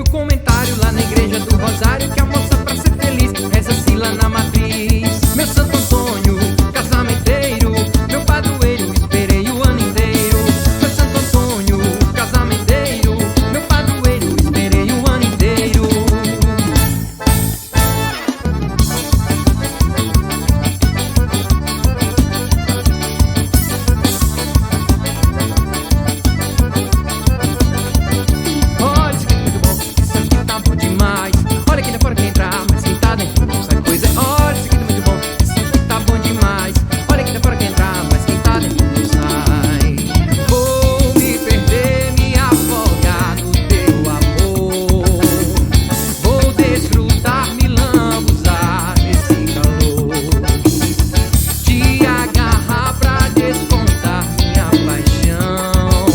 o comentário lá na igreja do Rosário que a moça pra ser feliz reza-se lá na matriz. Meu Santo Antônio, casamenteiro, meu padroeiro, esperei o ano inteiro. Meu Santo Antônio, casamenteiro, meu padroeiro, esperei o ano inteiro. Olha, isso aqui é muito bom, isso aqui tá bom demais. Olha quem tá fora quer entrar, mas quem tá dentro não sai coisa. Olha, isso aqui tá muito bom, isso aqui tá bom demais. Olha quem tá fora quer entrar, mas quem tá dentro não sai. Vou me perder, me afogar no teu amor. Vou desfrutar, me lambuzar nesse calor. Te agarrar pra descontar minha paixão.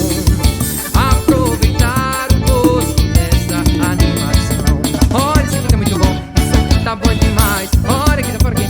Aproveitar o gosto dessa animação. Olha, isso aqui tá muito bom, isso aqui tá bom demais. Olha quem tá fora quem